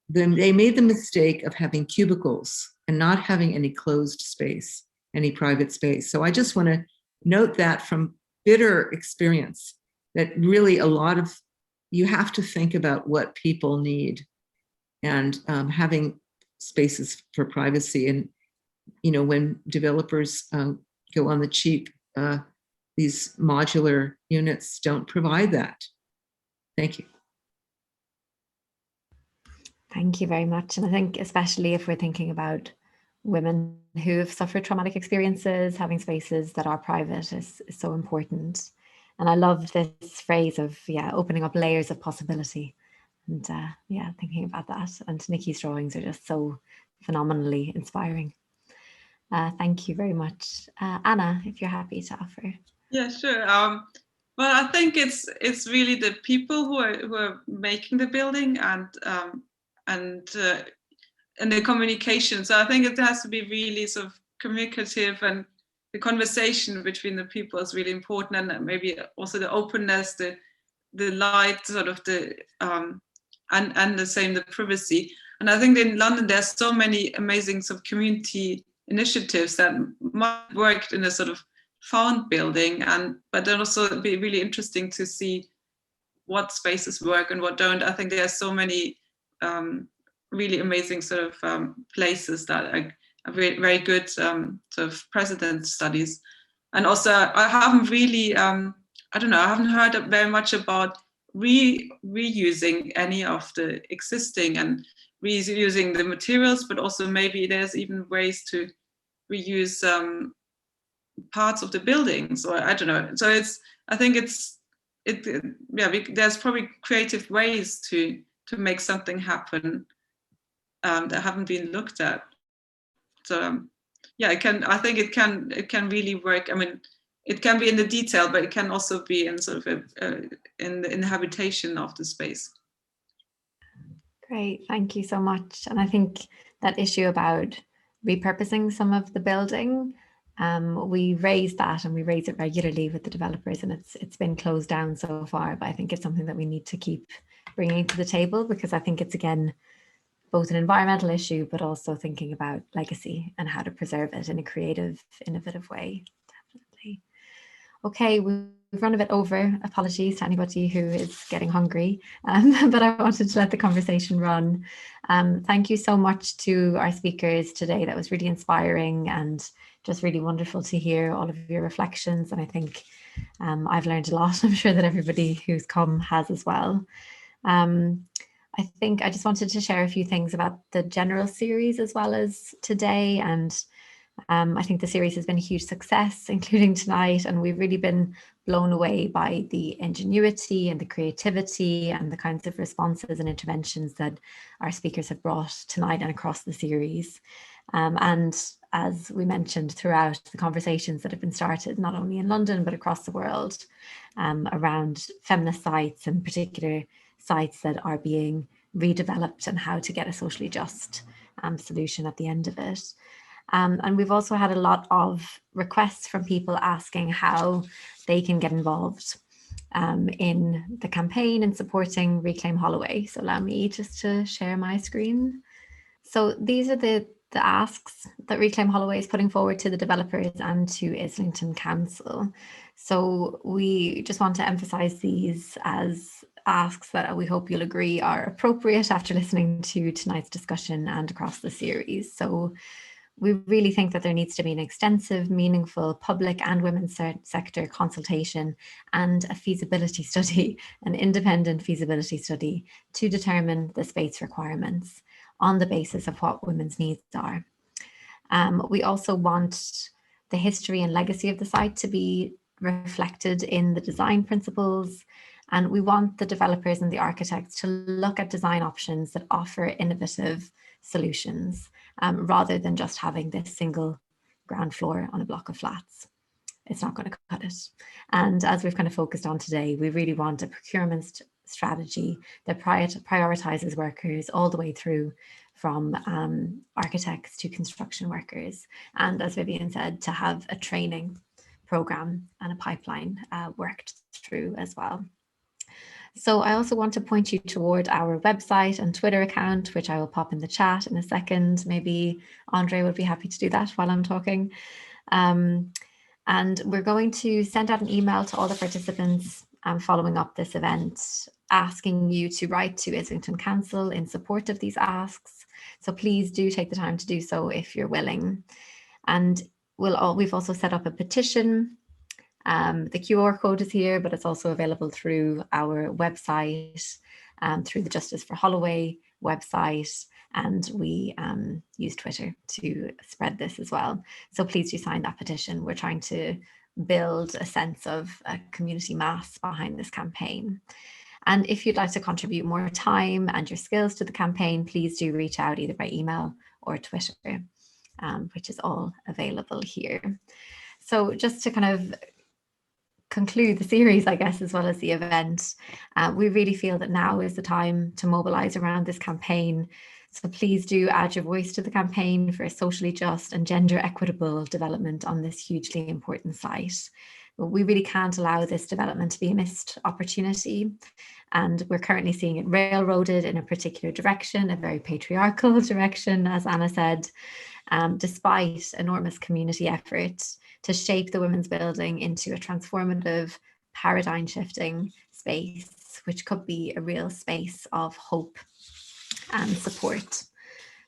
Then they made the mistake of having cubicles and not having any closed space, any private space. So I just want to note that from bitter experience, that really you have to think about what people need, and having spaces for privacy. And, when developers go on the cheap, these modular units don't provide that. Thank you. Thank you very much. And I think especially if we're thinking about women who have suffered traumatic experiences, having spaces that are private is so important. And I love this phrase of, opening up layers of possibility. And thinking about that. And Nikki's drawings are just so phenomenally inspiring. Thank you very much. Anna, if you're happy to offer. Yeah, sure. Well, I think it's really the people who are making the building and the communication. So I think it has to be really sort of communicative, and the conversation between the people is really important, and maybe also the openness, the light, sort of the and the same, the privacy. And I think in London there's so many amazing sort of community initiatives that might work in a sort of found building, but then also it'd be really interesting to see what spaces work and what don't. I think there are so many really amazing sort of places that are very, very good sort of precedent studies. And also I haven't really, I haven't heard very much about reusing any of the existing and reusing the materials, but also maybe there's even ways to reuse parts of the buildings, or I don't know. So there's probably creative ways to make something happen that haven't been looked at. So I think it can really work. I mean, it can be in the detail, but it can also be in sort of in the habitation of the space. Great, thank you so much. And I think that issue about repurposing some of the building, we raise that, and we raise it regularly with the developers, and it's been closed down so far, but I think it's something that we need to keep bringing to the table, because I think it's, again, both an environmental issue, but also thinking about legacy and how to preserve it in a creative, innovative way. Definitely. Okay, we've run a bit over. Apologies to anybody who is getting hungry, but I wanted to let the conversation run. Thank you so much to our speakers today. That was really inspiring and just really wonderful to hear all of your reflections. And I think I've learned a lot. I'm sure that everybody who's come has as well. I think I just wanted to share a few things about the general series as well as today. And I think the series has been a huge success, including tonight, and we've really been blown away by the ingenuity and the creativity and the kinds of responses and interventions that our speakers have brought tonight and across the series. And as we mentioned throughout, the conversations that have been started not only in London but across the world around feminist sites, and particular sites that are being redeveloped, and how to get a socially just solution at the end of it. And we've also had a lot of requests from people asking how they can get involved in the campaign and supporting Reclaim Holloway. So allow me just to share my screen. So these are the asks that Reclaim Holloway is putting forward to the developers and to Islington Council. So we just want to emphasize these as asks that we hope you'll agree are appropriate after listening to tonight's discussion and across the series. So we really think that there needs to be an extensive, meaningful public and women's sector consultation and a feasibility study, an independent feasibility study, to determine the space requirements on the basis of what women's needs are. We also want the history and legacy of the site to be reflected in the design principles, and we want the developers and the architects to look at design options that offer innovative solutions rather than just having this single ground floor on a block of flats. it's not going to cut it. And as we've kind of focused on today, we really want a procurement strategy that prioritizes workers all the way through, from architects to construction workers. And as Vivian said, to have a training program and a pipeline worked through as well. So I also want to point you toward our website and Twitter account, which I will pop in the chat in a second. Maybe Andre would be happy to do that while I'm talking. And we're going to send out an email to all the participants following up this event, asking you to write to Islington Council in support of these asks. So please do take the time to do so if you're willing. And we've also set up a petition. The QR code is here, but it's also available through our website, through the Justice for Holloway website, and we use Twitter to spread this as well. So please do sign that petition. We're trying to build a sense of a community mass behind this campaign. And if you'd like to contribute more time and your skills to the campaign, please do reach out either by email or Twitter, which is all available here. So just to kind of conclude the series, I guess, as well as the event, we really feel that now is the time to mobilize around this campaign. So please do add your voice to the campaign for a socially just and gender equitable development on this hugely important site. We really can't allow this development to be a missed opportunity. And we're currently seeing it railroaded in a particular direction, a very patriarchal direction, as Anna said, despite enormous community effort to shape the women's building into a transformative, paradigm shifting space, which could be a real space of hope and support.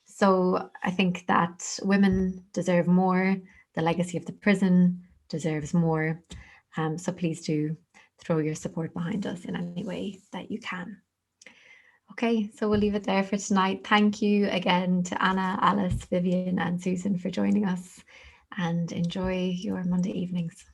So I think that women deserve more. The legacy of the prison deserves more. So please do throw your support behind us in any way that you can. Okay, so we'll leave it there for tonight. Thank you again to Anna, Alice, Vivian, and Susan for joining us, and enjoy your Monday evenings.